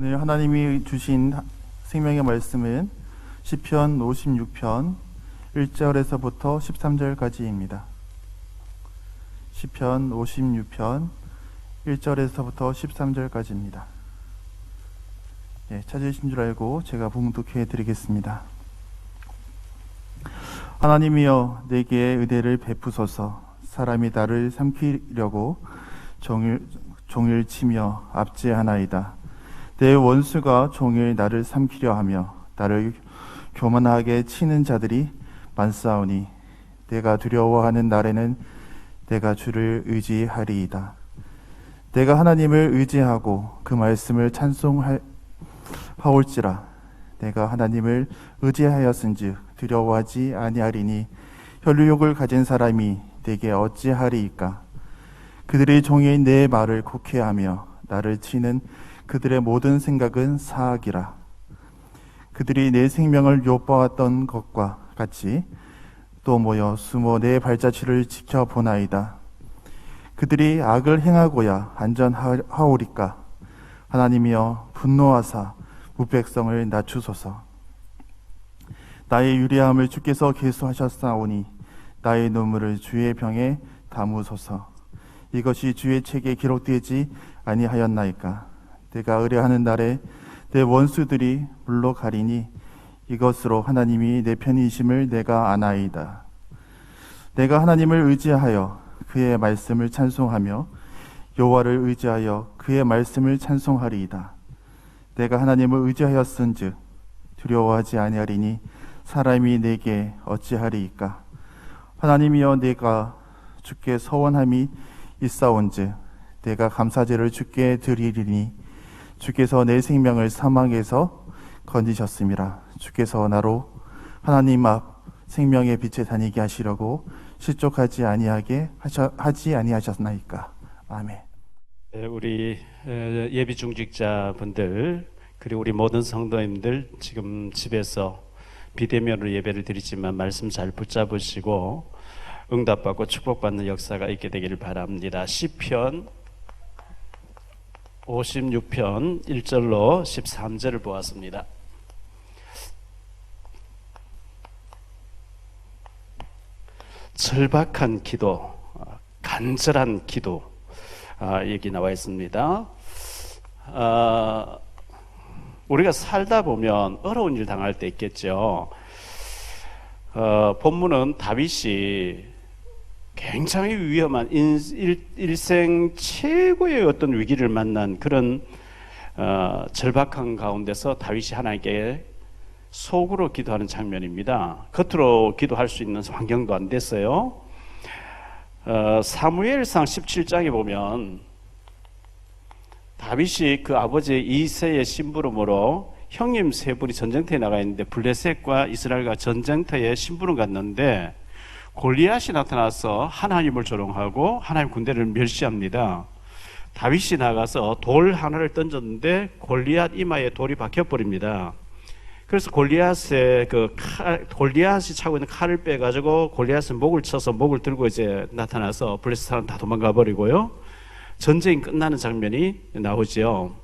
오늘 하나님이 주신 생명의 말씀은 시편 56편 1절에서부터 13절까지입니다. 시편 56편 1절에서부터 13절까지입니다. 찾으신 줄 알고 제가 봉독해 드리겠습니다. 하나님이여 내게 은혜를 베푸소서. 사람이 나를 삼키려고 종일 치며 압제하나이다. 내 원수가 종일 나를 삼키려 하며 나를 교만하게 치는 자들이 많사오니 내가 두려워하는 날에는 내가 주를 의지하리이다. 내가 하나님을 의지하고 그 말씀을 찬송하올지라. 내가 하나님을 의지하였은즉 두려워하지 아니하리니 혈육을 가진 사람이 내게 어찌하리이까. 그들이 종일 내 말을 곡해하며 나를 치는 그들의 모든 생각은 사악이라. 그들이 내 생명을 엿보았던 것과 같이 또 모여 숨어 내 발자취를 지켜보나이다. 그들이 악을 행하고야 안전하오리까. 하나님이여 분노하사 무백성을 낮추소서. 나의 유리함을 주께서 계수하셨사오니 나의 눈물을 주의 병에 담으소서. 이것이 주의 책에 기록되지 아니하였나이까. 내가 의뢰하는 날에 내 원수들이 물러가리니 이것으로 하나님이 내 편이심을 내가 아나이다. 내가 하나님을 의지하여 그의 말씀을 찬송하며 여호와를 의지하여 그의 말씀을 찬송하리이다. 내가 하나님을 의지하였은즉 두려워하지 아니하리니 사람이 내게 어찌하리이까. 하나님이여 내가 주께 서원함이 있사온즉 내가 감사제를 주께 드리리니 주께서 내 생명을 사망에서 건지셨음이라. 주께서 나로 하나님 앞 생명의 빛에 다니게 하시려고 실족하지 하지 아니하셨나이까. 아멘. 우리 예비 중직자분들 그리고 우리 모든 성도님들 지금 집에서 비대면으로 예배를 드리지만 말씀 잘 붙잡으시고 응답받고 축복받는 역사가 있게 되기를 바랍니다. 시편 56편 1절로 13절을 보았습니다. 절박한 기도, 간절한 기도 여기 나와 있습니다. 우리가 살다 보면 어려운 일 당할 때 있겠죠. 본문은 다윗이 굉장히 위험한 일생 최고의 어떤 위기를 만난 그런 절박한 가운데서 다윗이 하나님께 속으로 기도하는 장면입니다. 겉으로 기도할 수 있는 환경도 안 됐어요. 사무엘상 17장에 보면 다윗이 그 아버지 이새의 심부름으로 형님 세 분이 전쟁터에 나가 있는데 블레셋과 이스라엘과 전쟁터에 심부름 갔는데 골리앗이 나타나서 하나님을 조롱하고 하나님 군대를 멸시합니다. 다윗이 나가서 돌 하나를 던졌는데 골리앗 이마에 돌이 박혀버립니다. 그래서 골리앗이 차고 있는 칼을 빼가지고 골리앗은 목을 쳐서 목을 들고 이제 나타나서 블레셋 사람 다 도망가 버리고요. 전쟁이 끝나는 장면이 나오죠.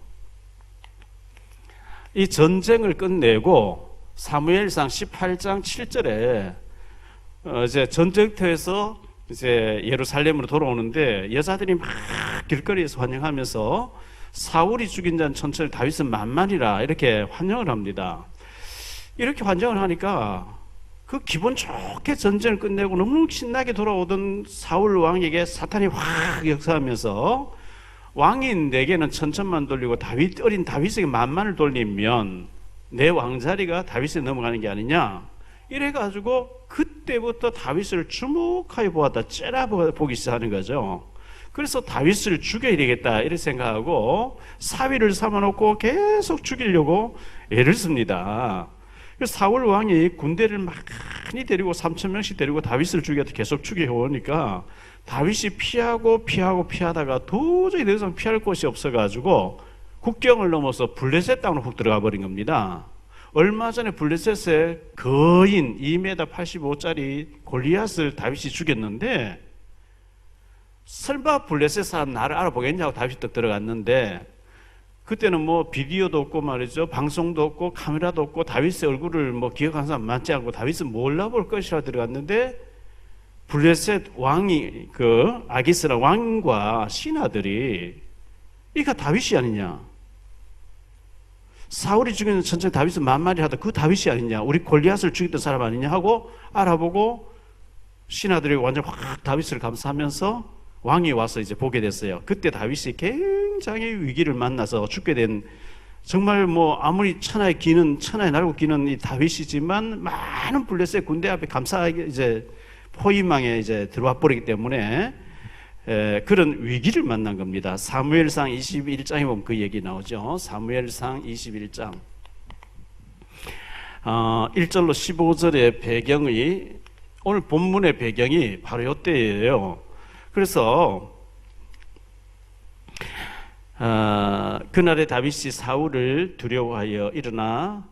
이 전쟁을 끝내고 사무엘상 18장 7절에 이제 전쟁터에서 이제 예루살렘으로 돌아오는데 여자들이 막 길거리에서 환영하면서 사울이 죽인 자는 천천히 다윗은 만만이라 이렇게 환영을 합니다. 이렇게 환영을 하니까 그 기분 좋게 전쟁을 끝내고 너무 신나게 돌아오던 사울 왕에게 사탄이 확 역사하면서 왕인 내게는 천천만 돌리고 어린 다윗에게 만만을 돌리면 내 왕자리가 다윗에 넘어가는 게 아니냐, 이래가지고 그때부터 다윗을 주목하여 보았다, 째려보기 시작하는 거죠. 그래서 다윗을 죽여야 되겠다 이렇게 생각하고 사위를 삼아놓고 계속 죽이려고 애를 씁니다. 그래서 사울 왕이 군대를 많이 데리고 3,000명씩 데리고 다윗을 죽여서 계속 죽여오니까 다윗이 피하다가 도저히 더 이상 피할 곳이 없어가지고 국경을 넘어서 블레셋 땅으로 훅 들어가 버린 겁니다. 얼마 전에 블레셋에 거인 2m 85짜리 골리앗을 다윗이 죽였는데 설마 블레셋 사람 나를 알아보겠냐고 다윗이 딱 들어갔는데 그때는 뭐 비디오도 없고 말이죠. 방송도 없고 카메라도 없고 다윗의 얼굴을 뭐 기억하는 사람 많지 않고 다윗은 몰라볼 것이라 들어갔는데 블레셋 왕이 그 아기스라 왕과 신하들이 이가 다윗이 아니냐. 사울이 죽이는 전쟁 다윗은 만만히 하다 그 다윗이 아니냐. 우리 골리앗을 죽였던 사람 아니냐 하고 알아보고 신하들이 완전 확 다윗을 감싸면서 왕이 와서 이제 보게 됐어요. 그때 다윗이 굉장히 위기를 만나서 죽게 된 정말 뭐 아무리 천하에 날고 기는 이 다윗이지만 많은 블레셋 군대 앞에 감사하게 이제 포위망에 이제 들어와 버리기 때문에 그런 위기를 만난 겁니다. 사무엘상 21장에 보면 그 얘기 나오죠. 사무엘상 21장 1절로 15절의 배경이 오늘 본문의 배경이 바로 이때예요. 그래서 그날에 다윗이 사울을 두려워하여 일어나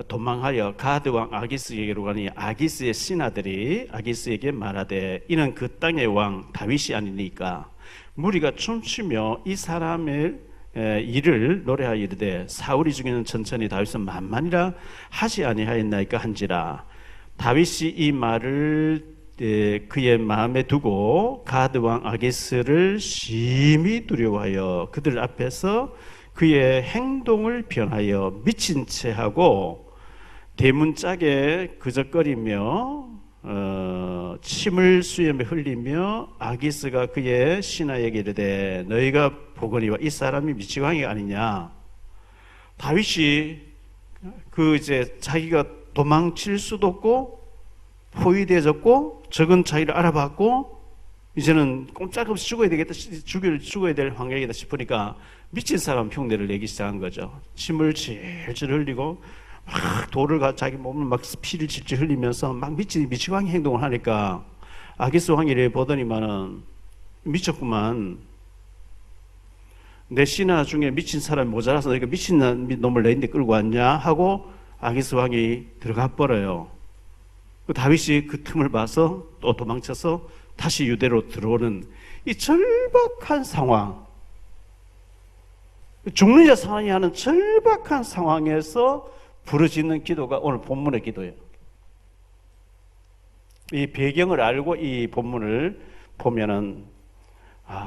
도망하여 가드 왕 아기스에게로 가니 아기스의 신하들이 아기스에게 말하되 이는 그 땅의 왕 다윗이 아니니까 무리가 춤추며 이 사람의 일을 노래하여 이르되 사울이 죽이는 천천히 다윗은 만만이라 하지 아니하였나이까 한지라. 다윗이 이 말을 그의 마음에 두고 가드 왕 아기스를 심히 두려워하여 그들 앞에서 그의 행동을 변하여 미친 채 하고 대문짝에 그적거리며 침을 수염에 흘리며 아기스가 그의 신하에게 이르되 너희가 보거니와 이 사람이 미치광이 아니냐. 다윗이 그 이제 자기가 도망칠 수도 없고 포위되어졌고 적은 자기를 알아봤고 이제는 꼼짝없이 죽어야 되겠다, 죽어야 될 환경이다 싶으니까 미친 사람 흉내를 내기 시작한 거죠. 침을 질질 흘리고 막 돌을 자기 몸을 막 피를 질질 흘리면서 막 미치광이 행동을 하니까 아기스 왕이 보더니만은 미쳤구만. 내 신하 중에 미친 사람이 모자라서 너희가 미친 놈을 내 인데 끌고 왔냐 하고 아기스 왕이 들어가 버려요. 다윗이 그 틈을 봐서 또 도망쳐서 다시 유대로 들어오는 이 절박한 상황, 죽는 상황이 하는 절박한 상황에서 부르짖는 기도가 오늘 본문의 기도예요. 이 배경을 알고 이 본문을 보면은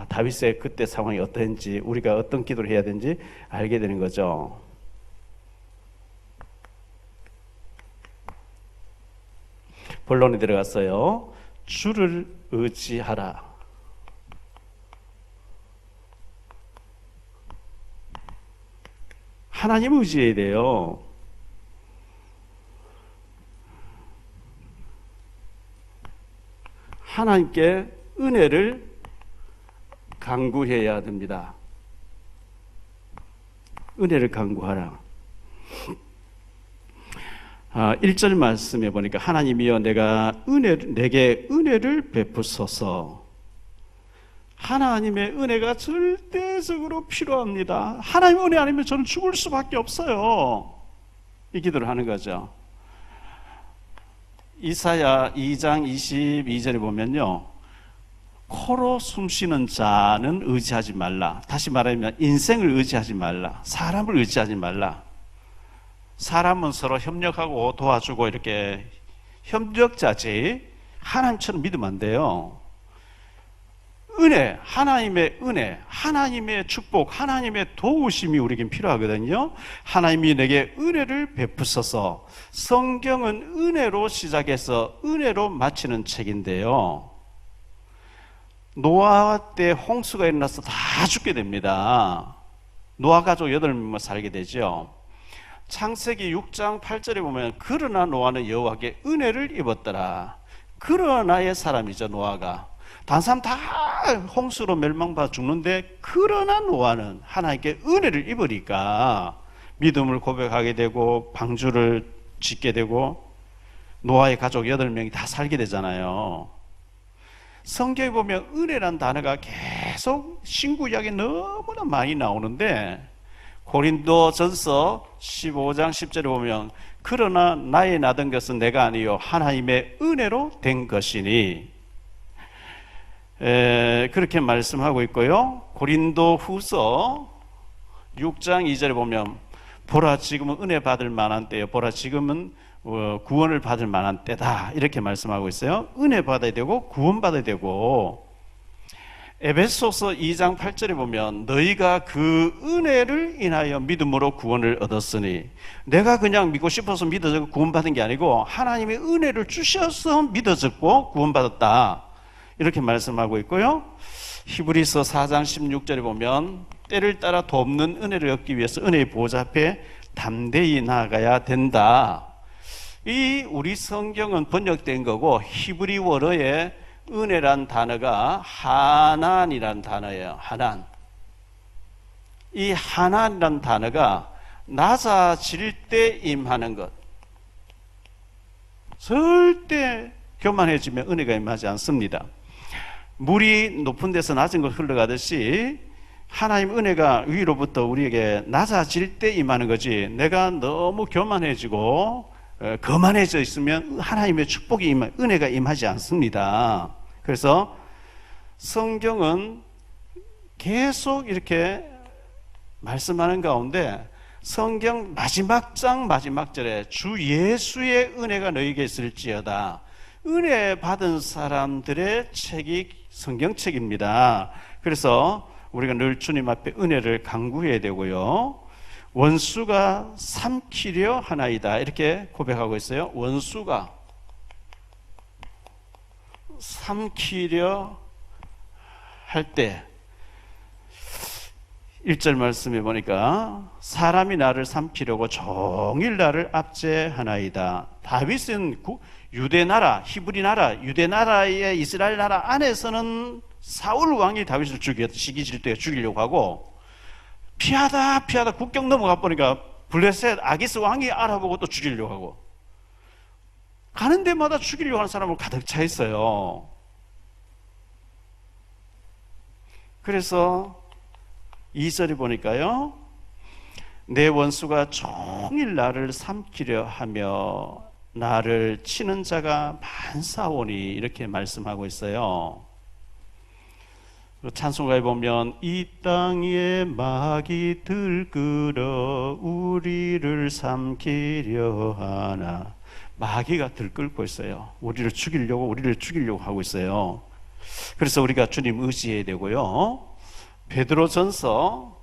다윗의 그때 상황이 어땠는지 우리가 어떤 기도를 해야 되는지 알게 되는 거죠. 본론에 들어갔어요. 주를 의지하라. 하나님을 의지해야 돼요. 하나님께 은혜를 간구해야 됩니다. 은혜를 간구하라. 1절 말씀해 보니까 하나님이여 내게 은혜를 베푸소서. 하나님의 은혜가 절대적으로 필요합니다. 하나님의 은혜 아니면 저는 죽을 수밖에 없어요. 이 기도를 하는 거죠. 이사야 2장 22절에 보면요, 코로 숨쉬는 자는 의지하지 말라. 다시 말하면 인생을 의지하지 말라. 사람을 의지하지 말라. 사람은 서로 협력하고 도와주고 이렇게 협력자지 하나님처럼 믿으면 안 돼요. 은혜, 하나님의 은혜, 하나님의 축복, 하나님의 도우심이 우리에겐 필요하거든요. 하나님이 내게 은혜를 베푸소서. 성경은 은혜로 시작해서 은혜로 마치는 책인데요, 노아 때 홍수가 일어나서 다 죽게 됩니다. 노아 가족 8명만 살게 되죠. 창세기 6장 8절에 보면 그러나 노아는 여호와께 은혜를 입었더라. 그러나의 사람이죠. 노아가 다른 사람 다 홍수로 멸망받아 죽는데 그러나 노아는 하나님께 은혜를 입으니까 믿음을 고백하게 되고 방주를 짓게 되고 노아의 가족 8명이 다 살게 되잖아요. 성경에 보면 은혜란 단어가 계속 신구약에 너무나 많이 나오는데 고린도전서 15장 10절에 보면 그러나 나의 나던 것은 내가 아니요 하나님의 은혜로 된 것이니 그렇게 말씀하고 있고요. 고린도후서 6장 2절에 보면 보라 지금은 은혜 받을 만한 때요, 보라 지금은 구원을 받을 만한 때다, 이렇게 말씀하고 있어요. 은혜 받아야 되고 구원 받아야 되고, 에베소서 2장 8절에 보면 너희가 그 은혜를 인하여 믿음으로 구원을 얻었으니, 내가 그냥 믿고 싶어서 믿어졌고 구원받은 게 아니고 하나님의 은혜를 주셔서 믿어졌고 구원받았다, 이렇게 말씀하고 있고요. 히브리서 4장 16절에 보면 때를 따라 돕는 은혜를 얻기 위해서 은혜의 보좌 앞에 담대히 나아가야 된다. 이 우리 성경은 번역된 거고, 히브리어의 은혜란 단어가 하난이란 단어예요. 하난. 이 하난이란 단어가 낮아질 때 임하는 것. 절대 교만해지면 은혜가 임하지 않습니다. 물이 높은 데서 낮은 곳 흘러가듯이 하나님 은혜가 위로부터 우리에게 낮아질 때 임하는 거지, 내가 너무 교만해지고 거만해져 있으면 하나님의 축복이 은혜가 임하지 않습니다. 그래서 성경은 계속 이렇게 말씀하는 가운데 성경 마지막 장 마지막 절에 주 예수의 은혜가 너희에게 있을지어다, 은혜 받은 사람들의 책이 성경책입니다. 그래서 우리가 늘 주님 앞에 은혜를 간구해야 되고요. 원수가 삼키려 하나이다, 이렇게 고백하고 있어요. 원수가 삼키려 할 때 1절 말씀에 보니까 사람이 나를 삼키려고 종일 나를 압제하나이다. 다윗은 유대 나라, 히브리 나라, 유대 나라의 이스라엘 나라 안에서는 사울 왕이 다윗을 시기 질투에 죽이려고 하고, 피하다 국경 넘어가 보니까 블레셋 아기스 왕이 알아보고 또 죽이려고 하고, 가는 데마다 죽이려고 하는 사람으로 가득 차 있어요. 그래서 2절에 보니까요, 내 원수가 종일 나를 삼키려 하며 나를 치는 자가 많사오니, 이렇게 말씀하고 있어요. 찬송가에 보면 이 땅에 마귀 들끓어 우리를 삼키려 하나, 마귀가 들끓고 있어요. 우리를 죽이려고 하고 있어요. 그래서 우리가 주님 의지해야 되고요. 베드로전서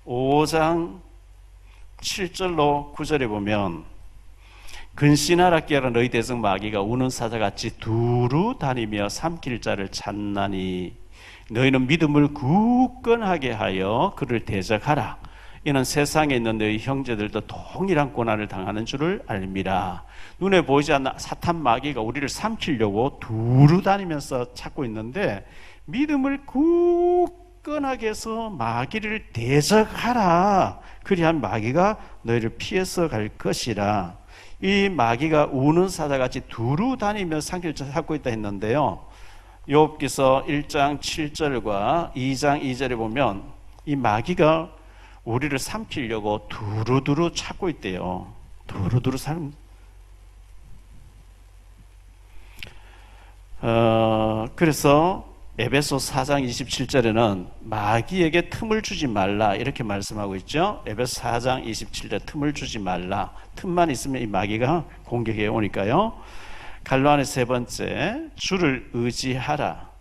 5장 7절로 9절에 보면 근신하라 깨라 너희 대적 마귀가 우는 사자같이 두루 다니며 삼킬 자를 찾나니 너희는 믿음을 굳건하게 하여 그를 대적하라. 이는 세상에 있는 너희 형제들도 동일한 고난을 당하는 줄을 알미라. 눈에 보이지 않는 사탄 마귀가 우리를 삼키려고 두루 다니면서 찾고 있는데, 믿음을 굳건하게 해서 마귀를 대적하라. 그리하면 마귀가 너희를 피해서 갈 것이라. 이 마귀가 우는 사자같이 두루 다니며 삼킬 자를 찾고 있다 했는데요, 욥기서 1장 7절과 2장 2절에 보면 이 마귀가 우리를 삼키려고 두루두루 찾고 있대요. 두루두루 그래서 에베소 4장 27절에는 마귀에게 틈을 주지 말라, 이렇게 말씀하고 있죠. 에베소 4장 27절 틈을 주지 말라. 틈만 있으면 이 마귀가 공격해 오니까요. 갈로안의 세 번째, 주를 의지하라.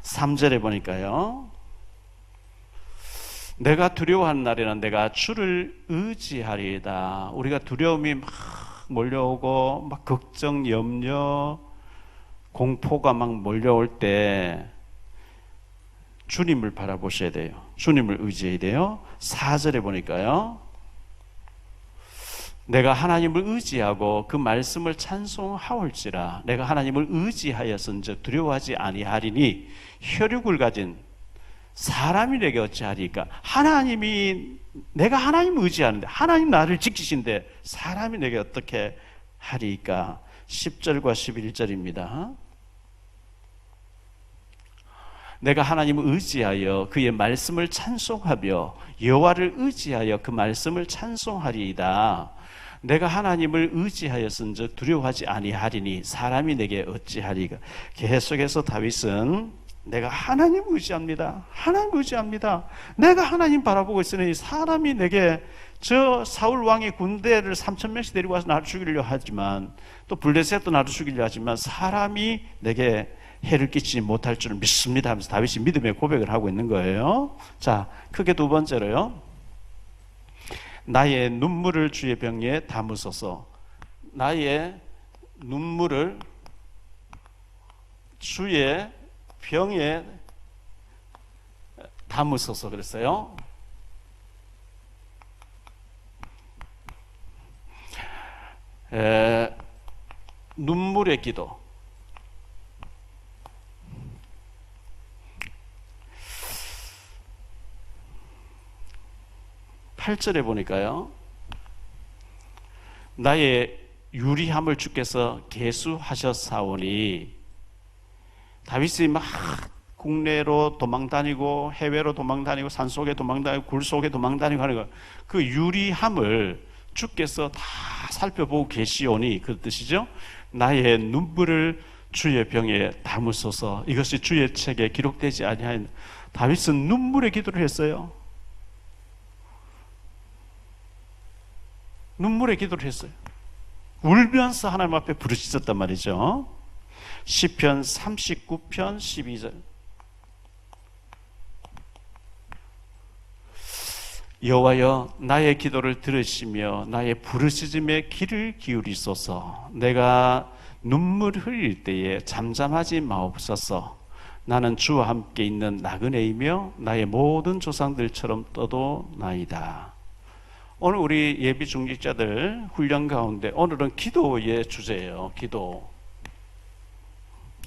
3절에 보니까요, 내가 두려워하는 날에는 내가 주를 의지하리이다. 우리가 두려움이 막 몰려오고 막 걱정, 염려, 공포가 막 몰려올 때 주님을 바라보셔야 돼요. 주님을 의지해야 돼요. 4절에 보니까요, 내가 하나님을 의지하고 그 말씀을 찬송하올지라. 내가 하나님을 의지하였은즉 두려워하지 아니하리니 혈육을 가진 사람이 내게 어찌하리까. 내가 하나님을 의지하는데 하나님 나를 지키신데 사람이 내게 어떻게 하리까. 10절과 11절입니다. 내가 하나님을 의지하여 그의 말씀을 찬송하며 여호와를 의지하여 그 말씀을 찬송하리이다. 내가 하나님을 의지하였은즉 두려워하지 아니하리니 사람이 내게 어찌하리까. 계속해서 다윗은 내가 하나님 의지합니다. 하나님 의지합니다. 내가 하나님 바라보고 있으니 사람이 내게 저 사울 왕의 군대를 3,000명씩 데리고 와서 나를 죽이려 하지만 또 블레셋도 나를 죽이려 하지만 사람이 내게 해를 끼치지 못할 줄 믿습니다 하면서 다윗이 믿음의 고백을 하고 있는 거예요. 자, 크게 두 번째로요. 나의 눈물을 주의 병에 담으소서. 나의 눈물을 주의 병에 담으소서 그랬어요. 눈물의 기도. 8절에 보니까요. 나의 유리함을 주께서 계수하셨사오니. 다윗이 막 국내로 도망다니고 해외로 도망다니고 산속에 도망다니고 굴속에 도망다니고 하는 거, 그 유리함을 주께서 다 살펴보고 계시오니 그 뜻이죠. 나의 눈물을 주의 병에 담으소서. 이것이 주의 책에 기록되지 아니하였나. 다윗은 눈물의 기도를 했어요. 눈물의 기도를 했어요. 울면서 하나님 앞에 부르짖었단 말이죠. 시편 39편 12절. 여호와여 나의 기도를 들으시며 나의 부르짖음에 귀를 기울이소서. 내가 눈물 흘릴 때에 잠잠하지 마옵소서. 나는 주와 함께 있는 나그네이며 나의 모든 조상들처럼 떠도 나이다. 오늘 우리 예비 중직자들 훈련 가운데 오늘은 기도의 주제예요. 기도.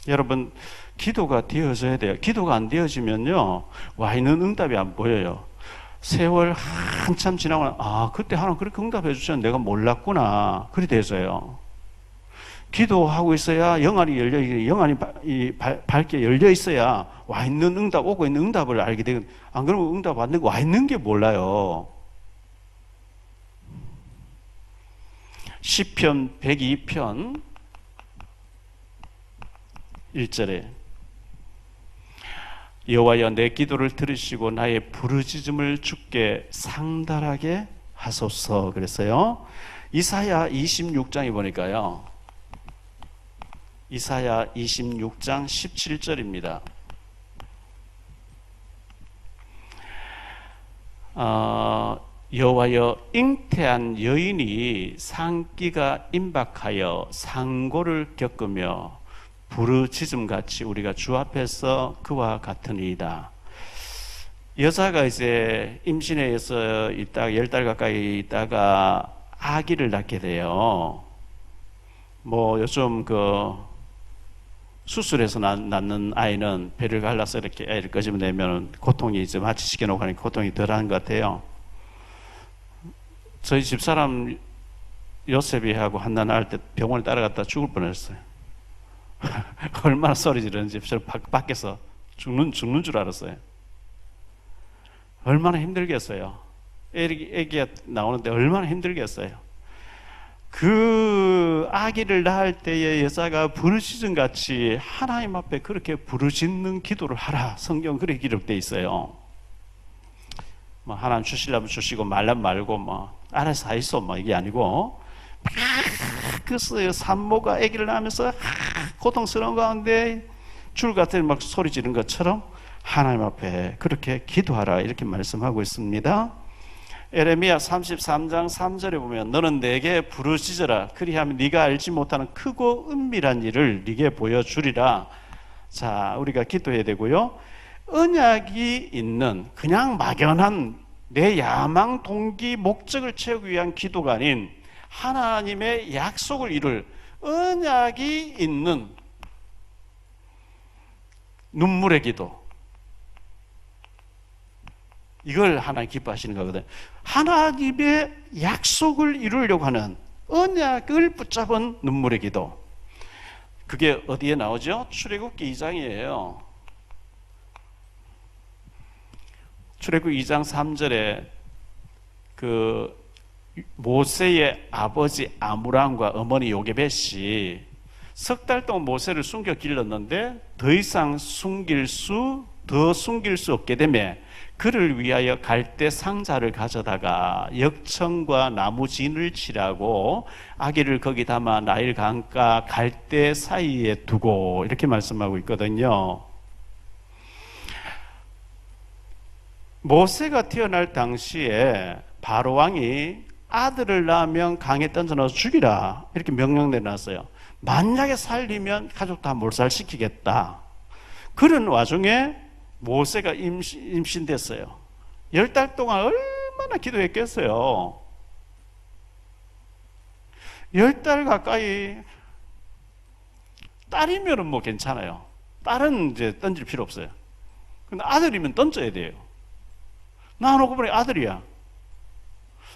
여러분, 기도가 되어져야 돼요. 기도가 안 되어지면요, 와 있는 응답이 안 보여요. 세월 한참 지나고 그때 하나님 그렇게 응답해 주셨는데 내가 몰랐구나. 그리 돼서요. 기도하고 있어야 영안이 열려, 영안이 밝게 열려 있어야 와 있는 응답, 오고 있는 응답을 알게 되거든요. 안 그러면 응답 왔는 거 와 있는 게 몰라요. 시편 102편 1절에 여호와여 내 기도를 들으시고 나의 부르짖음을 주께 상달하게 하소서 그랬어요. 이사야 26장에 보니까요. 이사야 26장 17절입니다. 여호와여 잉태한 여인이 상기가 임박하여 상고를 겪으며 부르짖음같이 우리가 주 앞에서 그와 같으니이다. 여자가 이제 임신해서 있다가 10달 가까이 있다가 아기를 낳게 돼요. 뭐 요즘 그 수술해서 낳는 아이는 배를 갈라서 이렇게 애를 끄집어내면 고통이 이제 마취 시켜놓고 하니까 고통이 덜한 것 같아요. 저희 집사람 요셉이 하고 한나 낳을 때 병원에 따라갔다 죽을 뻔했어요. 얼마나 소리 지르는지 저는 밖에서 죽는 줄 알았어요. 얼마나 힘들겠어요. 애기가 나오는데 얼마나 힘들겠어요. 그 아기를 낳을 때에 여자가 부르짖음 같이 하나님 앞에 그렇게 부르짖는 기도를 하라. 성경 그렇게 기록되어 있어요. 뭐 하나님 주시려면 주시고 말라면 말고 뭐 알아서 하이소 뭐 이게 아니고 그 산모가 아기를 낳으면서 고통스러운 가운데 줄 같은 막 소리 지르는 것처럼 하나님 앞에 그렇게 기도하라 이렇게 말씀하고 있습니다. 에레미야 33장 3절에 보면 너는 내게 부르짖어라 그리하면 네가 알지 못하는 크고 은밀한 일을 네게 보여주리라. 자, 우리가 기도해야 되고요. 언약이 있는 그냥 막연한 내 야망 동기 목적을 채우기 위한 기도가 아닌 하나님의 약속을 이룰 언약이 있는 눈물의 기도, 이걸 하나님 기뻐하시는 거거든요. 하나님의 약속을 이루려고 하는 언약을 붙잡은 눈물의 기도. 그게 어디에 나오죠? 출애굽기 2장이에요. 출애굽기 2장 3절에 그 모세의 아버지 아므람과 어머니 요게벳이 석 달 동안 모세를 숨겨 길렀는데 더 숨길 수 없게 되며 그를 위하여 갈대 상자를 가져다가 역청과 나무 진을 칠하고 아기를 거기 담아 나일 강가 갈대 사이에 두고 이렇게 말씀하고 있거든요. 모세가 태어날 당시에 바로 왕이 아들을 낳으면 강에 던져 넣어서 죽이라 이렇게 명령 내놨어요. 만약에 살리면 가족 다 몰살시키겠다. 그런 와중에 모세가 임신됐어요. 10달 동안 얼마나 기도했겠어요. 10달 가까이. 딸이면은 뭐 괜찮아요. 딸은 이제 던질 필요 없어요. 근데 아들이면 던져야 돼요. 낳아놓고 보니 아들이야.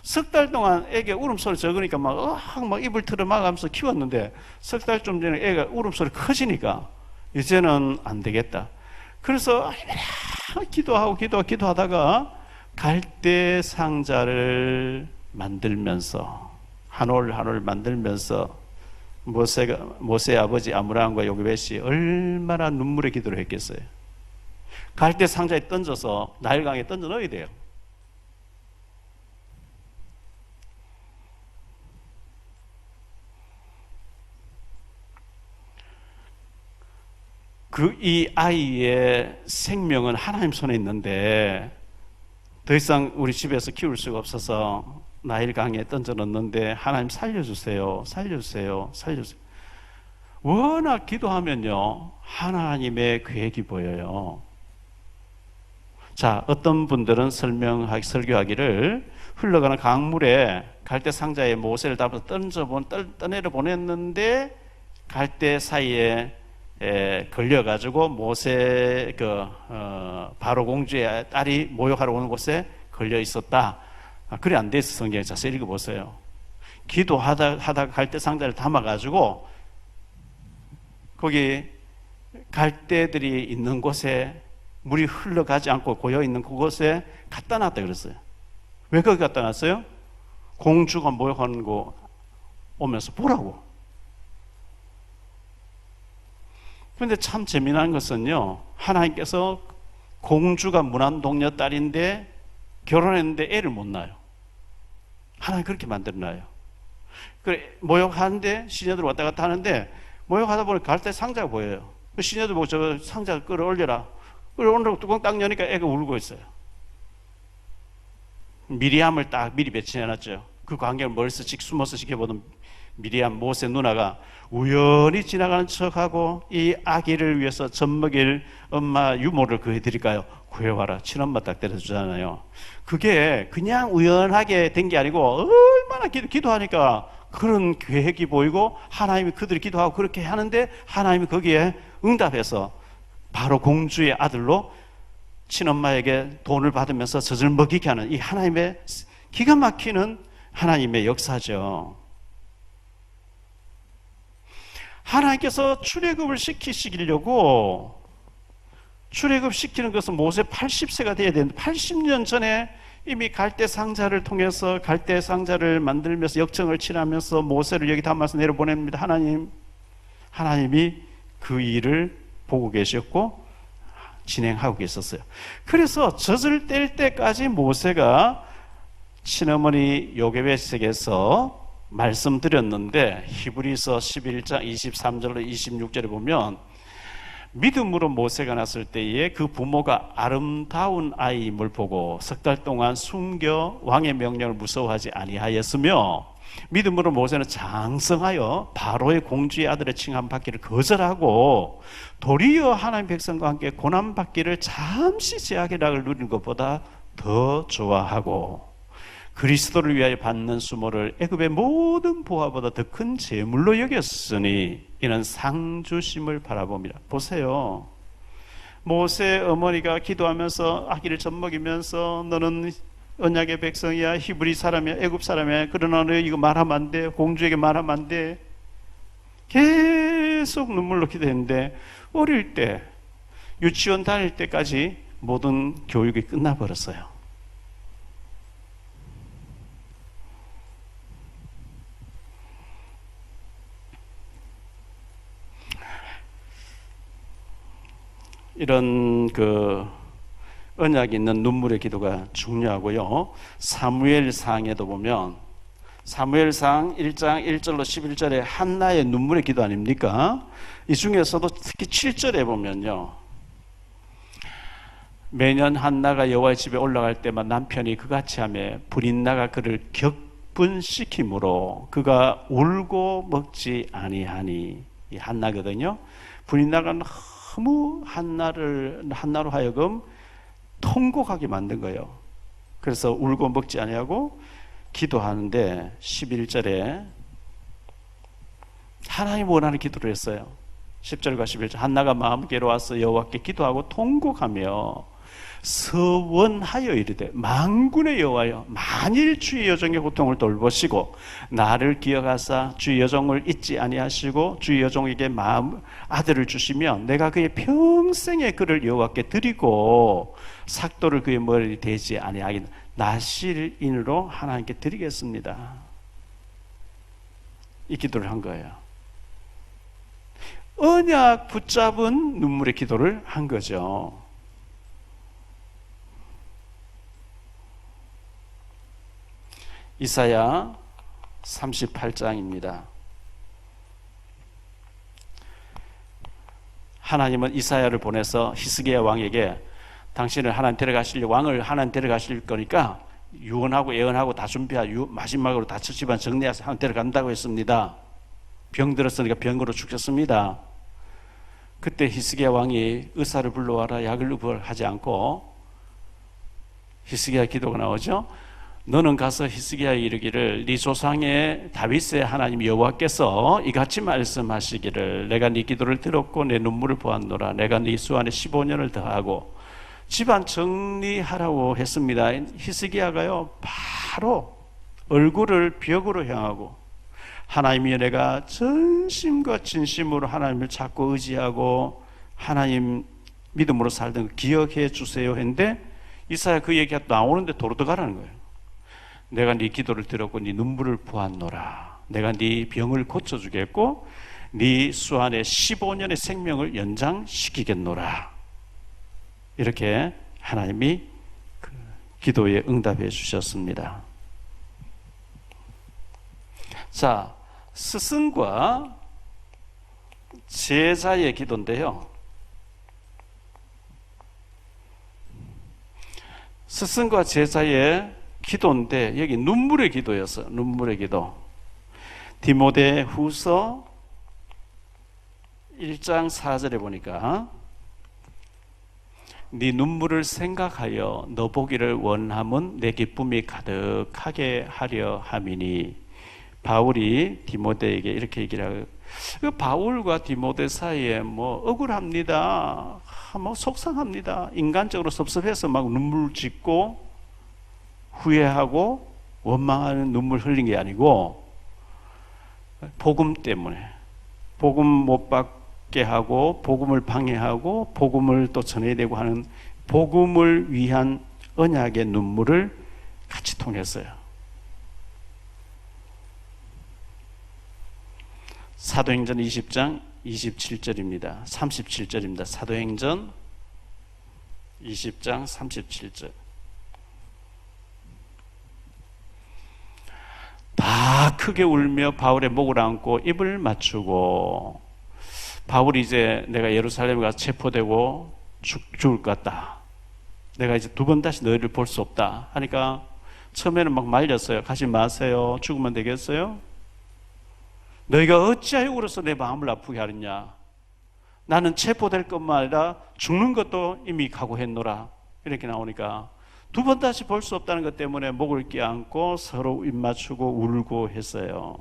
석 달 동안 애기 울음소리 적으니까 막 입을 틀어막으면서 키웠는데 석 달 좀 전에 애가 울음소리 커지니까 이제는 안 되겠다. 그래서 기도하다가 갈대 상자를 만들면서 한 올 한 올 만들면서 모세의 아버지 아므람과 요게벳이 얼마나 눈물의 기도를 했겠어요. 갈대 상자에 던져서 나일강에 던져 넣어야 돼요. 이 아이의 생명은 하나님 손에 있는데 더 이상 우리 집에서 키울 수가 없어서 나일강에 던져 넣는데 하나님 살려주세요. 워낙 기도하면요 하나님의 계획이 보여요. 자, 어떤 분들은 설교하기를 흘러가는 강물에 갈대 상자에 모세를 담아서 떠내려 보냈는데 갈대 사이에 걸려가지고 모세 바로 공주의 딸이 모욕하러 오는 곳에 걸려 있었다. 그래 안 돼 있어. 성경에 자세히 읽어보세요. 기도하다가 갈대 상자를 담아가지고 거기 갈대들이 있는 곳에 물이 흘러가지 않고 고여있는 그곳에 갖다 놨다 그랬어요. 왜 거기 갖다 놨어요? 공주가 모욕하는 거 오면서 보라고. 그런데 참 재미난 것은요, 하나님께서 공주가 문안동녀 딸인데 결혼했는데 애를 못 낳아요. 하나님 그렇게 만들어놔요. 그래, 모욕하는데 시녀들 왔다 갔다 하는데 모욕하다 보니 갈대 상자가 보여요. 그 시녀들 보고 저 상자 끌어올려라. 끌어올리고 뚜껑 딱 여니까 애가 울고 있어요. 미리암을 딱 미리 배치해놨죠. 그 광경을 멀리서 숨어서 지켜보던 미리암 모세 누나가 우연히 지나가는 척하고 이 아기를 위해서 젖먹일 엄마 유모를 구해드릴까요? 구해와라. 친엄마 딱 데려주잖아요. 그게 그냥 우연하게 된 게 아니고 얼마나 기도하니까 그런 계획이 보이고 하나님이 그들이 기도하고 그렇게 하는데 하나님이 거기에 응답해서 바로 공주의 아들로 친엄마에게 돈을 받으면서 젖을 먹이게 하는 이 하나님의 기가 막히는 하나님의 역사죠. 하나님께서 출애굽을 시키시려고 출애굽 시키는 것은 모세 80세가 돼야 되는데 80년 전에 이미 갈대 상자를 통해서 갈대 상자를 만들면서 역청을 칠하면서 모세를 여기 담아서 내려보냅니다. 하나님이 그 일을 보고 계셨고 진행하고 계셨어요. 그래서 젖을 뗄 때까지 모세가 친어머니 요게벳에게서 말씀드렸는데 히브리서 11장 23절로 26절에 보면 믿음으로 모세가 났을 때에 그 부모가 아름다운 아이임을 보고 석 달 동안 숨겨 왕의 명령을 무서워하지 아니하였으며 믿음으로 모세는 장성하여 바로의 공주의 아들의 칭함받기를 거절하고 도리어 하나님 백성과 함께 고난받기를 잠시 제약이라고 누리는 것보다 더 좋아하고 그리스도를 위하여 받는 수모를 애굽의 모든 보화보다 더 큰 재물로 여겼으니 이는 상주심을 바라봅니다. 보세요. 모세 어머니가 기도하면서 아기를 젖먹이면서 너는 언약의 백성이야, 히브리 사람이야, 애굽 사람이야, 그러나 너 이거 말하면 안 돼, 공주에게 말하면 안 돼, 계속 눈물로 기도했는데 어릴 때 유치원 다닐 때까지 모든 교육이 끝나버렸어요. 이런 그 언약이 있는 눈물의 기도가 중요하고요. 사무엘상에도 보면 사무엘상 1장 1절로 11절에 한나의 눈물의 기도 아닙니까? 이 중에서도 특히 7절에 보면요. 매년 한나가 여호와의 집에 올라갈 때만 남편이 그같이 하며 불인나가 그를 격분시키므로 그가 울고 먹지 아니하니. 이 한나거든요. 불인나가 너무 한나로 하여금 통곡하게 만든 거예요. 그래서 울고 먹지 아니하고 기도하는데 11절에 하나님 원하는 기도를 했어요. 10절과 11절 한나가 마음 괴로워서 여호와께 기도하고 통곡하며 서원하여 이르되 만군의 여호와여 만일 주의 여종의 고통을 돌보시고 나를 기억하사 주의 여종을 잊지 아니하시고 주의 여종에게 아들을 주시면 내가 그의 평생의 그를 여호와께 드리고 삭도를 그의 머리에 대지 아니하긴 나실인으로 하나님께 드리겠습니다. 이 기도를 한 거예요. 언약 붙잡은 눈물의 기도를 한 거죠. 이사야 38장입니다. 하나님은 이사야를 보내서 히스기야 왕에게 당신을 하나님 데려가실 왕을 하나님 데려가실 거니까 유언하고 예언하고 다 준비하고 마지막으로 다 집안 정리해서 하나님 데려간다고 했습니다. 병 들었으니까 병으로 죽겠습니다. 그때 히스기야 왕이 의사를 불러와라 약을 하지 않고 히스기야 기도가 나오죠. 너는 가서 히스기야에 이르기를 네 조상의 다윗의 하나님 여호와께서 이같이 말씀하시기를 내가 네 기도를 들었고 내 눈물을 보았노라. 내가 네 수 안에 15년을 더하고 집안 정리하라고 했습니다. 히스기야가요 바로 얼굴을 벽으로 향하고 하나님이여 내가 전심과 진심으로 하나님을 찾고 의지하고 하나님 믿음으로 살던 거 기억해 주세요 했는데 이사야 그 얘기가 나오는데 도로 들어가라는 거예요. 내가 네 기도를 들었고 네 눈물을 보았노라. 내가 네 병을 고쳐주겠고 네 수 안에 15년의 생명을 연장시키겠노라. 이렇게 하나님이 그 기도에 응답해 주셨습니다. 자, 스승과 제자의 기도인데요. 스승과 제자의 기도인데 여기 눈물의 기도였어요. 눈물의 기도. 디모데 후서 1장 4절에 보니까 네 눈물을 생각하여 너 보기를 원함은 내 기쁨이 가득하게 하려 함이니. 바울이 디모데에게 이렇게 얘기를 하고 그 바울과 디모데 사이에 뭐 억울합니다. 뭐 속상합니다. 인간적으로 섭섭해서 막 눈물 짓고 후회하고 원망하는 눈물 흘린 게 아니고 복음 때문에 복음 못 받게 하고 복음을 방해하고 복음을 또 전해야 되고 하는 복음을 위한 언약의 눈물을 같이 통했어요. 사도행전 20장 27절입니다. 37절입니다. 사도행전 20장 37절. 다 크게 울며 바울의 목을 안고 입을 맞추고 바울이 이제 내가 예루살렘에 가서 체포되고 죽을 것 같다. 내가 이제 두 번 다시 너희를 볼 수 없다 하니까 처음에는 막 말렸어요. 가지 마세요. 죽으면 되겠어요? 너희가 어찌하여 울어서 내 마음을 아프게 하느냐. 나는 체포될 것만 아니라 죽는 것도 이미 각오했노라. 이렇게 나오니까 두 번 다시 볼 수 없다는 것 때문에 목을 껴안고 서로 입 맞추고 울고 했어요.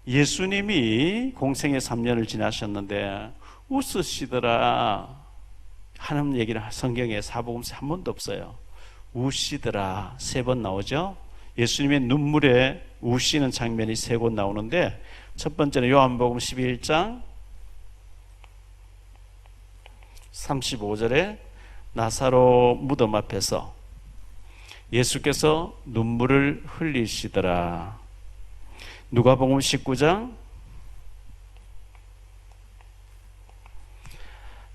예수님이 공생의 3년을 지나셨는데 웃으시더라 하는 얘기는 성경에 사복음서에 한 번도 없어요. 우시더라 3번 나오죠. 예수님의 눈물에 우시는 장면이 3곳 나오는데 첫 번째는 요한복음 11장 35절에 나사로 무덤 앞에서 예수께서 눈물을 흘리시더라. 누가복음 19장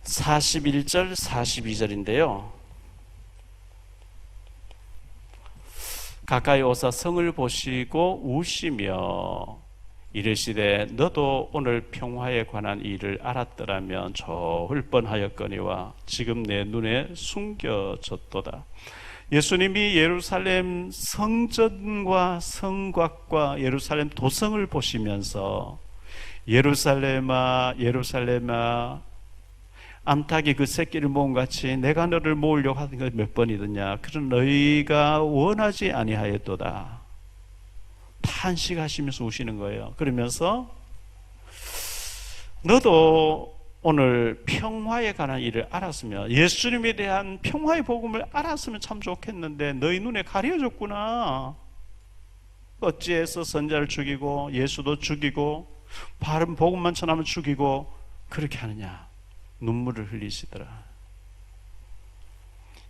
41절, 42절인데요. 가까이 오사 성을 보시고 우시며 이르시되 너도 오늘 평화에 관한 일을 알았더라면 좋을 뻔하였거니와 지금 내 눈에 숨겨졌도다. 예수님이 예루살렘 성전과 성곽과 예루살렘 도성을 보시면서 예루살렘아 예루살렘아 암탉이 그 새끼를 모은 같이 내가 너를 모으려고 하는 것 몇 번이더냐. 그런 너희가 원하지 아니하였도다. 탄식하시면서 우시는 거예요. 그러면서 너도 오늘 평화에 관한 일을 알았으면, 예수님에 대한 평화의 복음을 알았으면 참 좋겠는데 너희 눈에 가려졌구나. 어찌해서 선자를 죽이고 예수도 죽이고 바른 복음만 전하면 죽이고 그렇게 하느냐. 눈물을 흘리시더라.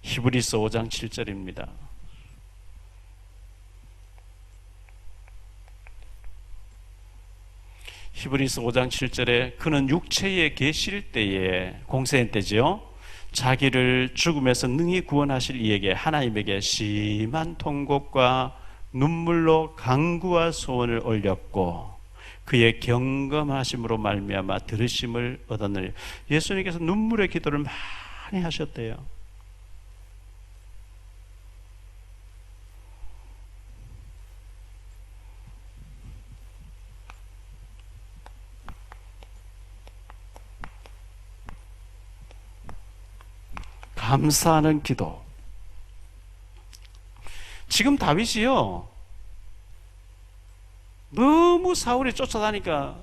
히브리서 5장 7절입니다. 히브리서 5장 7절에 그는 육체에 계실 때에, 공생의 때지요, 자기를 죽음에서 능히 구원하실 이에게 하나님에게 심한 통곡과 눈물로 간구와 소원을 올렸고 그의 경건하심으로 말미암아 들으심을 얻었느니. 예수님께서 눈물의 기도를 많이 하셨대요. 감사하는 기도. 지금 다윗이요, 너무 사울이 쫓아다니까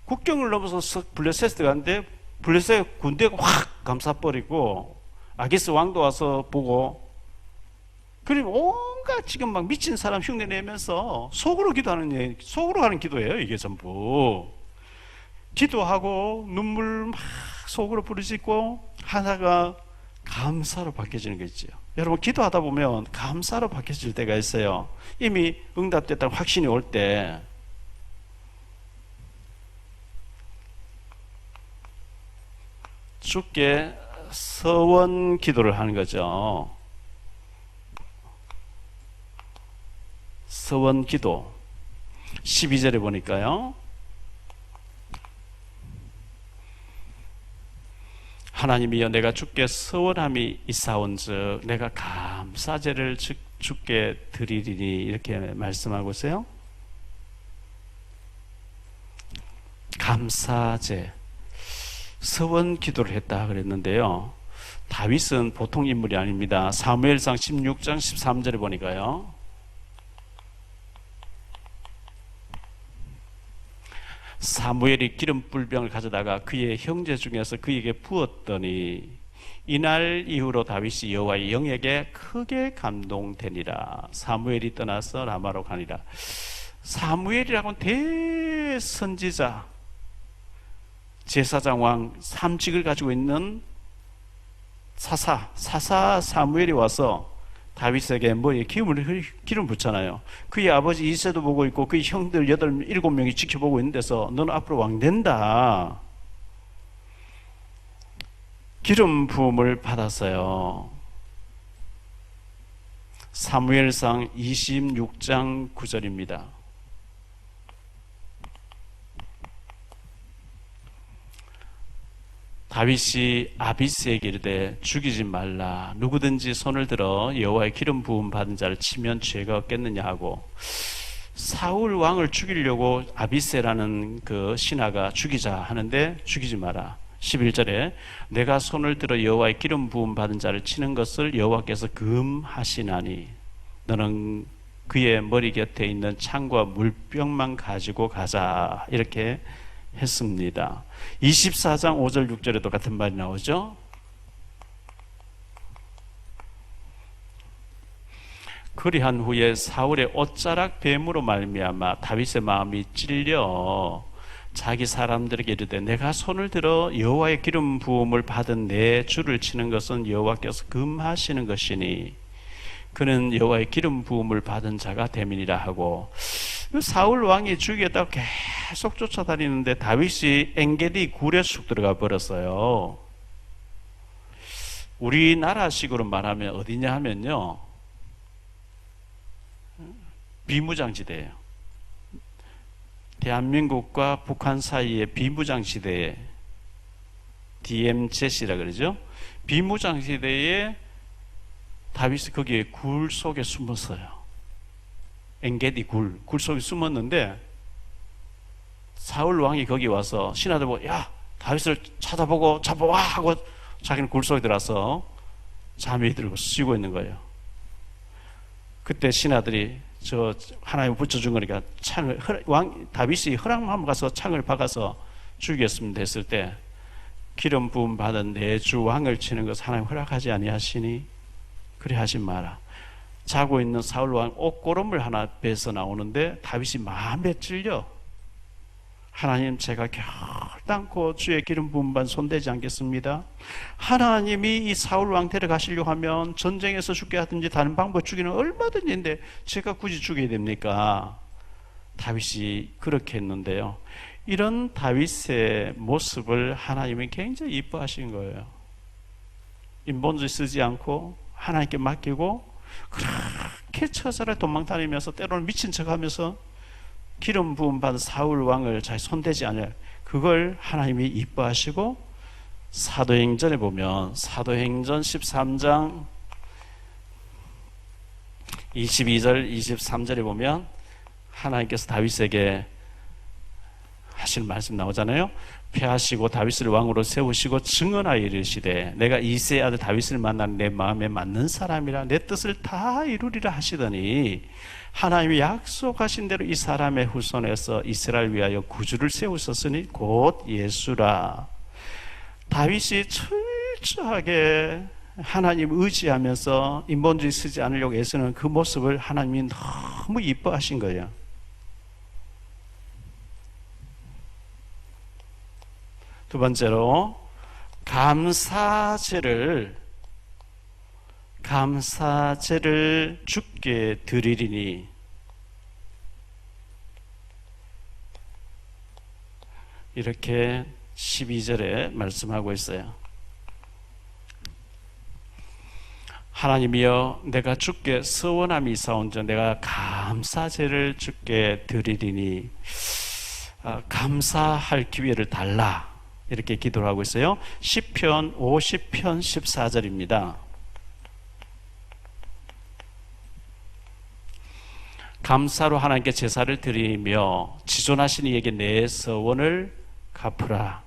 국경을 넘어서 블레셋에 갔는데 블레셋 군대가 확 감싸버리고 아기스 왕도 와서 보고, 그리고 온갖 지금 막 미친 사람 흉내 내면서 속으로 기도하는, 속으로 하는 기도예요. 이게 전부 기도하고 눈물 막 속으로 부르짖고 하다가 감사로 바뀌어지는 거 있죠. 여러분, 기도하다 보면 감사로 바뀌어질 때가 있어요. 이미 응답됐다는 확신이 올 때 주께 서원 기도를 하는 거죠. 서원 기도 12절에 보니까요, 하나님이여 내가 주께 서원함이 있사온즉 내가 감사제를 주께 드리리니, 이렇게 말씀하고 있어요. 감사제, 서원 기도를 했다 그랬는데요, 다윗은 보통 인물이 아닙니다. 사무엘상 16장 13절에 보니까요, 사무엘이 기름 뿔병을 가져다가 그의 형제 중에서 그에게 부었더니 이날 이후로 다윗이 여호와의 영에게 크게 감동되니라. 사무엘이 떠나서 라마로 가니라. 사무엘이라고는 대선지자, 제사장 왕 3직을 가지고 있는 사사 사무엘이 와서 다윗에게 머리에 기름 붓잖아요. 그의 아버지 이새도 보고 있고 그의 형들 7명이 지켜보고 있는 데서 너는 앞으로 왕 된다. 기름 부음을 받았어요. 사무엘상 26장 9절입니다. 다윗이 아비스에게 이르되 죽이지 말라. 누구든지 손을 들어 여호와의 기름 부음 받은 자를 치면 죄가 없겠느냐 하고, 사울 왕을 죽이려고 아비스라는 그 신하가 죽이자 하는데 죽이지 마라. 11절에 내가 손을 들어 여호와의 기름 부음 받은 자를 치는 것을 여호와께서 금하시나니 너는 그의 머리 곁에 있는 창과 물병만 가지고 가자. 이렇게 했습니다. 24장 5절 6절에도 같은 말이 나오죠. 그리한 후에 사울의 옷자락 뱀으로 말미암아 다윗의 마음이 찔려 자기 사람들에게 이르되 내가 손을 들어 여호와의 기름 부음을 받은 내 주를 치는 것은 여호와께서 금하시는 것이니 그는 여호와의 기름 부음을 받은 자가 됨이니라 하고, 사울 왕이 죽이겠다고 계속 쫓아다니는데 다윗이 엔게디 굴에 쑥 들어가 버렸어요. 우리나라식으로 말하면 어디냐 하면요, 비무장지대예요. 대한민국과 북한 사이의 비무장지대에 DMZ라 그러죠. 비무장지대에 다윗이 거기에 굴 속에 숨었어요. 엔게디 굴 속에 숨었는데 사울 왕이 거기 와서 신하들 보고 야 다윗을 찾아보고 잡아와 하고 자기는 굴 속에 들어서 잠이 들고 쉬고 있는 거예요. 그때 신하들이 저 하나님 붙여준 거니까 다윗이 허락만 가서 창을 박아서 죽였으면 됐을 때 기름 부음 받은 내 주 왕을 치는 것을 하나님 허락하지 아니하시니 그래 하지 마라. 자고 있는 사울 왕 옷고름을 하나 베서 나오는데 다윗이 마음에 찔려 하나님 제가 결단코 주의 기름 부음 받은 손대지 않겠습니다. 하나님이 이 사울 왕 데려가시려고 하면 전쟁에서 죽게 하든지 다른 방법 죽이는 얼마든지 있는데 제가 굳이 죽여야 됩니까? 다윗이 그렇게 했는데요. 이런 다윗의 모습을 하나님이 굉장히 이뻐하신 거예요. 인본주의 쓰지 않고 하나님께 맡기고 그렇게 처자를 도망다니면서 때로는 미친 척하면서 기름 부음 받은 사울 왕을 잘 손대지 않을 그걸 하나님이 이뻐하시고 사도행전에 보면 사도행전 13장 22절 23절에 보면 하나님께서 다윗에게 하시는 말씀 나오잖아요. 패하시고 다윗을 왕으로 세우시고 증언하여 이르시되 내가 이새의 아들 다윗을 만난 내 마음에 맞는 사람이라 내 뜻을 다 이루리라 하시더니 하나님이 약속하신 대로 이 사람의 후손에서 이스라엘 위하여 구주를 세우셨으니 곧 예수라. 다윗이 철저하게 하나님 의지하면서 인본주의 쓰지 않으려고 애쓰는 그 모습을 하나님이 너무 이뻐하신 거예요. 두 번째로 감사제를 주께 드리리니 이렇게 12절에 말씀하고 있어요. 하나님이여 내가 주께 서원함이 있사온즉 내가 감사제를 주께 드리리니 감사할 기회를 달라 이렇게 기도를 하고 있어요. 시편 50편 14절입니다. 감사로 하나님께 제사를 드리며 지존하신 이에게 내 서원을 갚으라.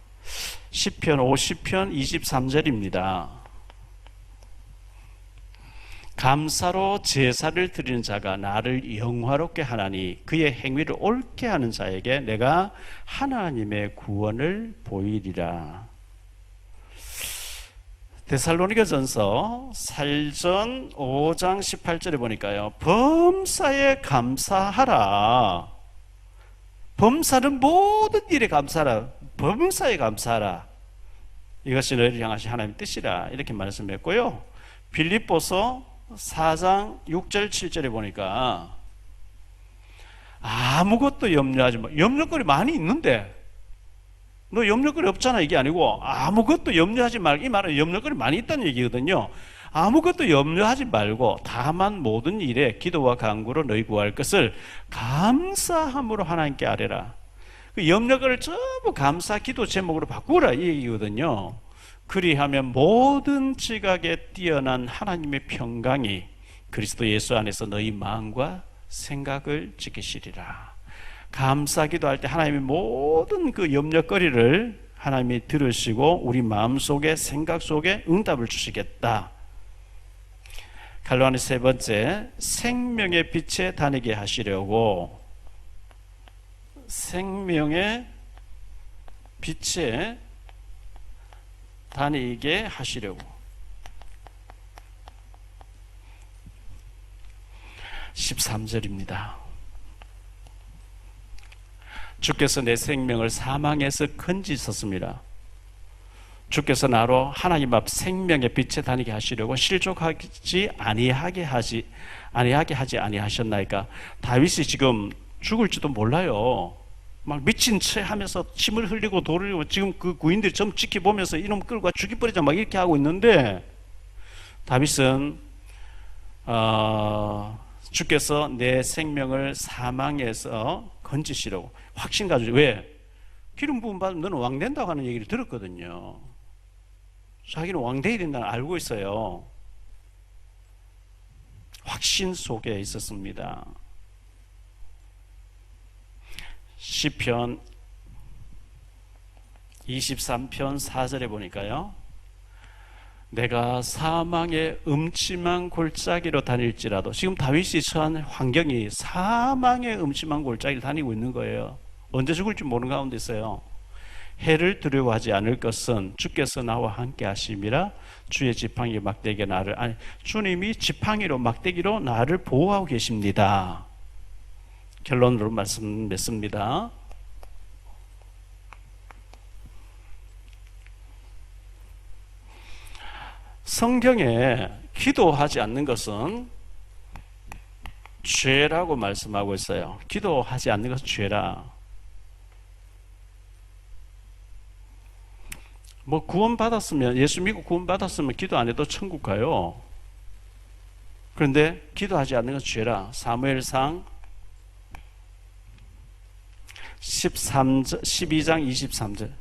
시편 50편 23절입니다. 감사로 제사를 드리는 자가 나를 영화롭게 하나니 그의 행위를 옳게 하는 자에게 내가 하나님의 구원을 보이리라. 데살로니가전서 4전 5장 18절에 보니까요. 범사에 감사하라. 범사는 모든 일에 감사하라. 범사에 감사하라. 이것이 너희를 향하신 하나님의 뜻이라. 이렇게 말씀했고요. 빌립보서 4장 6절 7절에 보니까 아무것도 염려하지 마. 염려거리 많이 있는데 너 염려거리 없잖아 이게 아니고 아무것도 염려하지 말고, 이 말은 염려거리 많이 있다는 얘기거든요. 아무것도 염려하지 말고 다만 모든 일에 기도와 간구로 너희 구할 것을 감사함으로 하나님께 아뢰라. 그 염려거리를 전부 감사 기도 제목으로 바꾸라 이 얘기거든요. 그리하면 모든 지각에 뛰어난 하나님의 평강이 그리스도 예수 안에서 너희 마음과 생각을 지키시리라. 감사 기도할 때 하나님의 모든 그 염려거리를 하나님이 들으시고 우리 마음속에 생각 속에 응답을 주시겠다. 갈로안의 세 번째, 생명의 빛에 다니게 하시려고 생명의 빛에 다니게 하시려고. 13절입니다. 주께서 내 생명을 사망에서 건지셨습니다. 주께서 나로 하나님 앞 생명의 빛에 다니게 하시려고 실족하지 아니하게 하지 아니하셨나이까. 다윗이 지금 죽을지도 몰라요. 막 미친 채 하면서 침을 흘리고 돌을 흘리고 지금 그 구인들이 좀 지켜보면서 이놈 끌고 죽이버리자 막 이렇게 하고 있는데 다윗은 주께서 내 생명을 사망에서 건지시라고 확신 가지고, 왜? 기름 부음 받으면 너는 왕 된다고 하는 얘기를 들었거든요. 자기는 왕 돼야 된다는 알고 있어요. 확신 속에 있었습니다. 시편 23편 4절에 보니까요, 내가 사망의 음침한 골짜기로 다닐지라도, 지금 다윗이 처한 환경이 사망의 음침한 골짜기를 다니고 있는 거예요. 언제 죽을지 모르는 가운데 있어요. 해를 두려워하지 않을 것은 주께서 나와 함께 하심이라. 주의 지팡이 막대기가 나를, 아니, 주님이 지팡이로 막대기로 나를 보호하고 계십니다. 결론으로 말씀 맺습니다. 성경에 기도하지 않는 것은 죄라고 말씀하고 있어요. 기도하지 않는 것은 죄라. 뭐 구원받았으면, 예수 믿고 구원받았으면 기도 안 해도 천국 가요. 그런데 기도하지 않는 것은 죄라. 사무엘상 12장 23절.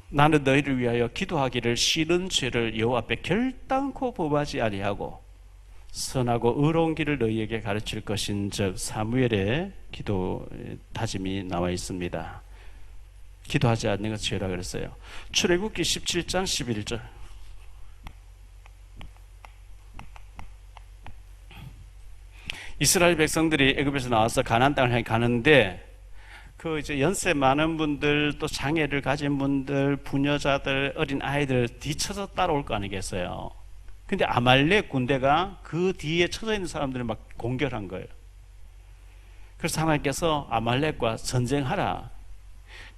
나는 너희를 위하여 기도하기를 싫은 죄를 여호와 앞에 결단코 범하지 아니하고 선하고 의로운 길을 너희에게 가르칠 것인즉. 사무엘의 기도 다짐이 나와 있습니다. 기도하지 않는 것 죄라 그랬어요. 출애굽기 17장 11절. 이스라엘 백성들이 애굽에서 나와서 가나안 땅을 향해 가는데, 그 이제 연세 많은 분들, 또 장애를 가진 분들, 부녀자들, 어린 아이들 뒤쳐서 따라올 거 아니겠어요. 근데 아말렉 군대가 그 뒤에 쳐져 있는 사람들을 막 공격한 거예요. 그래서 하나님께서 아말렉과 전쟁하라,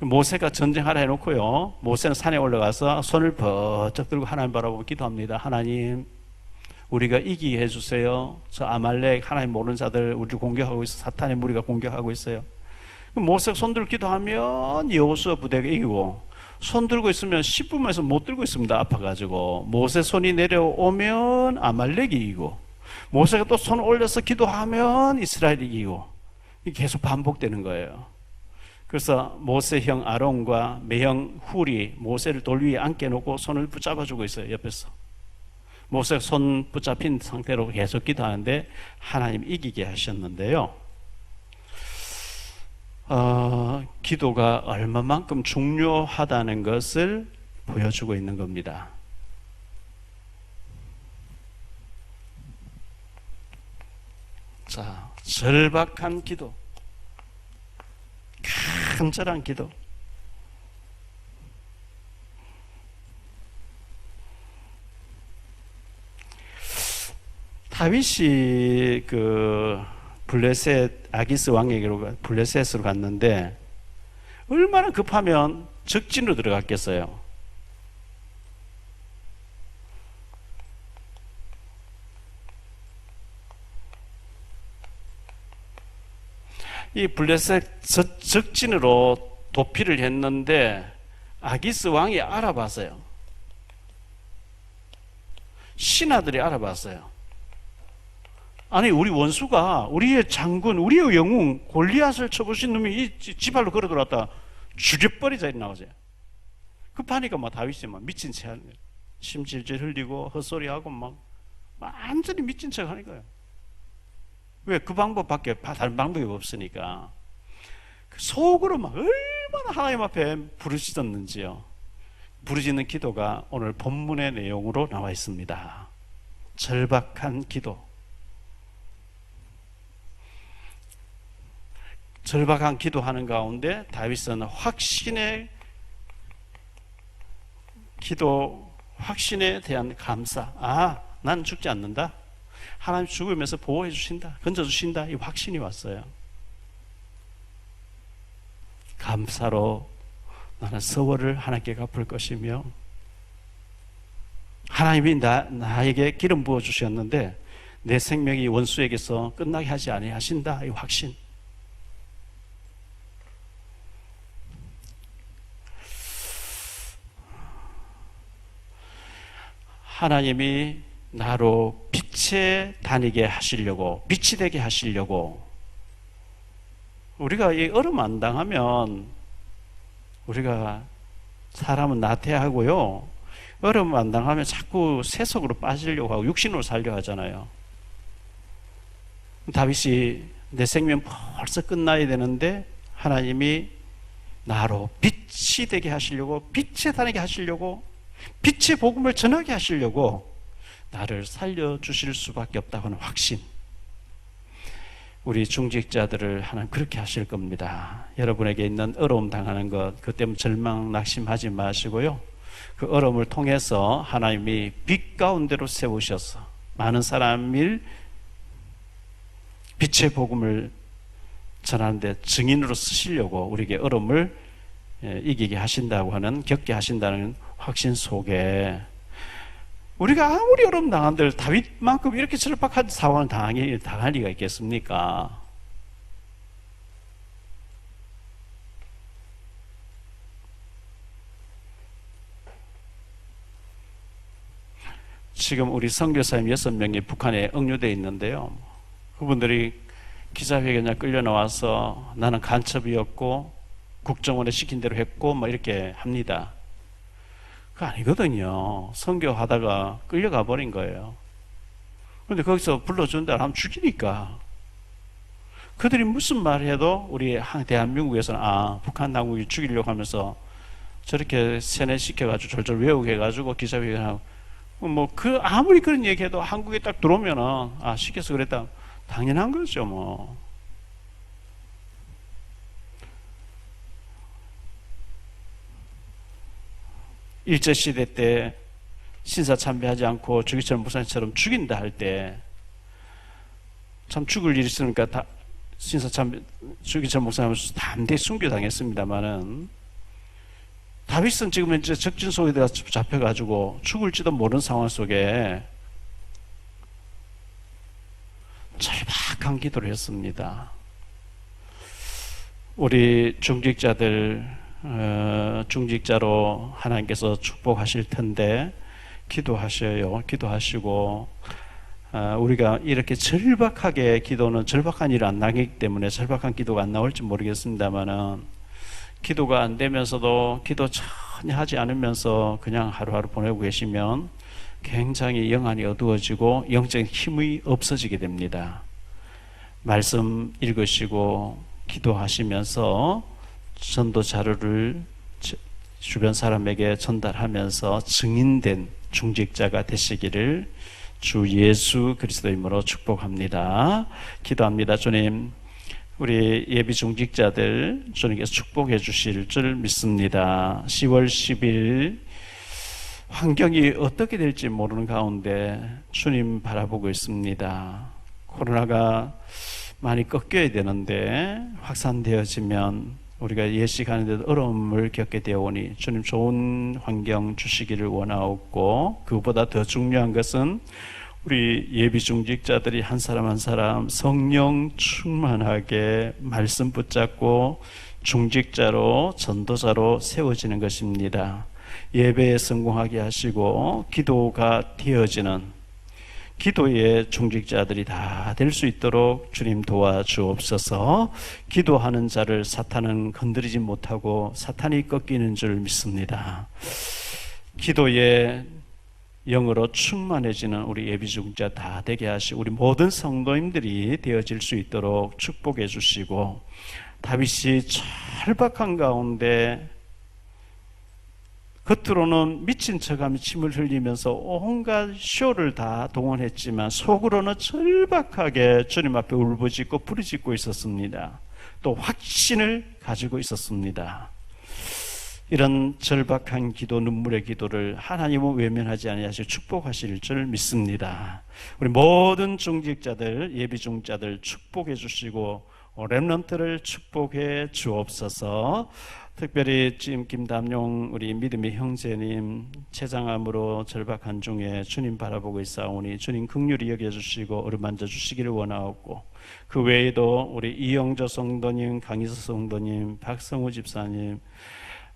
모세가 전쟁하라 해놓고요, 모세는 산에 올라가서 손을 버쩍 들고 하나님 바라보고 기도합니다. 하나님, 우리가 이기게 해주세요. 저 아말렉, 하나님 모르는 자들 우리를 공격하고 있어. 사탄의 무리가 공격하고 있어요. 모세가 손 들고 기도하면 여호수아 부대가 이기고, 손 들고 있으면 10분만에서 못 들고 있습니다. 아파가지고. 모세 손이 내려오면 아말렉이 이기고, 모세가 또 손 올려서 기도하면 이스라엘이 이기고, 이게 계속 반복되는 거예요. 그래서 모세 형 아론과 매형 훌이 모세를 돌 위에 앉혀놓고 손을 붙잡아주고 있어요. 옆에서. 모세가 손 붙잡힌 상태로 계속 기도하는데 하나님 이기게 하셨는데요, 기도가 얼마만큼 중요하다는 것을 보여주고 있는 겁니다. 자, 절박한 기도, 간절한 기도. 다윗이 그 블레셋 아기스 왕에게로 블레셋으로 갔는데 얼마나 급하면 적진으로 들어갔겠어요. 이 블레셋 적진으로 도피를 했는데 아기스 왕이 알아봤어요. 신하들이 알아봤어요. 아니, 우리 원수가, 우리의 장군, 우리의 영웅 골리앗을 쳐보신 놈이 이 지발로 걸어 들어왔다 죽여버리자 이렇게 나오죠. 급하니까 막 다윗이 막 미친 채 하는 거예요. 심질질 흘리고 헛소리하고 막 완전히 미친 척 하는 거예요. 왜? 그 방법밖에 다른 방법이 없으니까. 속으로 막 얼마나 하나님 앞에 부르짖었는지요. 부르짖는 기도가 오늘 본문의 내용으로 나와 있습니다. 절박한 기도. 절박한 기도하는 가운데 다윗은 확신의 기도, 확신에 대한 감사. 아, 난 죽지 않는다. 하나님 죽으면서 보호해 주신다, 건져 주신다. 이 확신이 왔어요. 감사로 나는 서원을 하나님께 갚을 것이며, 하나님이 나에게 기름 부어 주셨는데 내 생명이 원수에게서 끝나게 하지 아니하신다. 이 확신. 하나님이 나로 빛에 다니게 하시려고, 빛이 되게 하시려고. 우리가 이 얼음 안 당하면 우리가 사람은 나태하고요, 얼음 안 당하면 자꾸 세속으로 빠지려고 하고 육신으로 살려 하잖아요. 다윗이 내 생명 벌써 끝나야 되는데 하나님이 나로 빛이 되게 하시려고, 빛에 다니게 하시려고, 빛의 복음을 전하게 하시려고 나를 살려주실 수밖에 없다고 하는 확신. 우리 중직자들을 하나님 그렇게 하실 겁니다. 여러분에게 있는 어려움 당하는 것, 그 때문에 절망, 낙심하지 마시고요, 그 어려움을 통해서 하나님이 빛 가운데로 세우셔서 많은 사람을 빛의 복음을 전하는데 증인으로 쓰시려고 우리에게 어려움을 이기게 하신다고 하는, 겪게 하신다는 확신 속에 우리가 아무리 어려움 당한들 다윗만큼 이렇게 절박한 상황을 당할 리가 있겠습니까? 지금 우리 선교사님 6명이 북한에 억류되어 있는데요, 그분들이 기자회견에 끌려 나와서 나는 간첩이었고 국정원에 시킨 대로 했고 뭐 이렇게 합니다. 그거 아니거든요. 선교하다가 끌려가 버린 거예요. 그런데 거기서 불러준다 하면 죽이니까. 그들이 무슨 말 해도 우리 대한민국에서는 북한 당국이 죽이려고 하면서 저렇게 세뇌시켜가지고 졸졸 외우게 해가지고 기자회견하고 아무리 그런 얘기해도 한국에 딱 들어오면은 시켜서 그랬다. 당연한 거죠, 뭐. 일제시대 때 신사참배하지 않고 주기철 목사님처럼 죽인다 할 때 참 죽을 일이 있으니까 다 신사참배, 주기철 목사님은 담대히 순교당했습니다만은, 다윗은 지금 이제 적진 속에 잡혀가지고 죽을지도 모르는 상황 속에 절박한 기도를 했습니다. 우리 중직자로 하나님께서 축복하실 텐데 기도하셔요. 기도하시고, 우리가 이렇게 절박하게 기도는 절박한 일을 안 나기 때문에 절박한 기도가 안 나올지 모르겠습니다만은, 기도가 안 되면서도 기도 전혀 하지 않으면서 그냥 하루하루 보내고 계시면 굉장히 영안이 어두워지고 영적인 힘이 없어지게 됩니다. 말씀 읽으시고 기도하시면서 전도 자료를 주변 사람에게 전달하면서 증인된 중직자가 되시기를 주 예수 그리스도 이름으로 축복합니다. 기도합니다. 주님, 우리 예비 중직자들 주님께서 축복해 주실 줄 믿습니다. 10월 10일 환경이 어떻게 될지 모르는 가운데 주님 바라보고 있습니다. 코로나가 많이 꺾여야 되는데 확산되어지면 우리가 예식하는데도 어려움을 겪게 되어 오니 주님 좋은 환경 주시기를 원하옵고, 그보다 더 중요한 것은 우리 예비 중직자들이 한 사람 한 사람 성령 충만하게 말씀 붙잡고 중직자로 전도자로 세워지는 것입니다. 예배에 성공하게 하시고 기도가 되어지는 기도의 중직자들이 다 될 수 있도록 주님 도와주옵소서. 기도하는 자를 사탄은 건드리지 못하고 사탄이 꺾이는 줄 믿습니다. 기도의 영으로 충만해지는 우리 예비 중직자 다 되게 하시고 우리 모든 성도님들이 되어질 수 있도록 축복해 주시고, 다윗이 절박한 가운데 겉으로는 미친 척하며 침을 흘리면서 온갖 쇼를 다 동원했지만 속으로는 절박하게 주님 앞에 울부짖고 부르짖고 있었습니다. 또 확신을 가지고 있었습니다. 이런 절박한 기도, 눈물의 기도를 하나님은 외면하지 아니하시고 축복하실 줄 믿습니다. 우리 모든 중직자들, 예비 중직자들 축복해 주시고 렘넌트를 축복해 주옵소서. 특별히 지금 김담용 우리 믿음의 형제님 췌장암으로 절박한 중에 주님 바라보고 있사오니 주님 긍휼히 여겨주시고 어루만져 주시기를 원하옵고, 그 외에도 우리 이영조 성도님, 강희수 성도님, 박성우 집사님,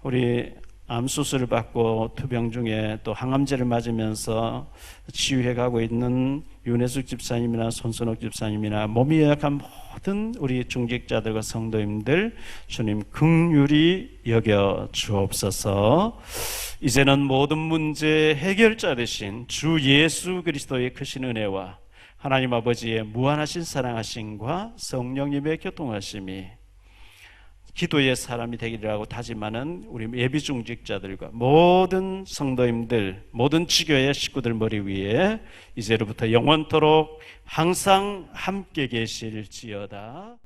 우리 암 수술을 받고 투병 중에 또 항암제를 맞으면서 치유해가고 있는 윤혜숙 집사님이나 손선옥 집사님이나 몸이 약한 모든 우리 중직자들과 성도님들 주님 긍휼히 여겨 주옵소서. 이제는 모든 문제 해결자 되신 주 예수 그리스도의 크신 은혜와 하나님 아버지의 무한하신 사랑하심과 성령님의 교통하심이 기도의 사람이 되기라고 다짐하는 우리 예비 중직자들과 모든 성도님들, 모든 지교의 식구들 머리 위에 이제로부터 영원토록 항상 함께 계실지어다.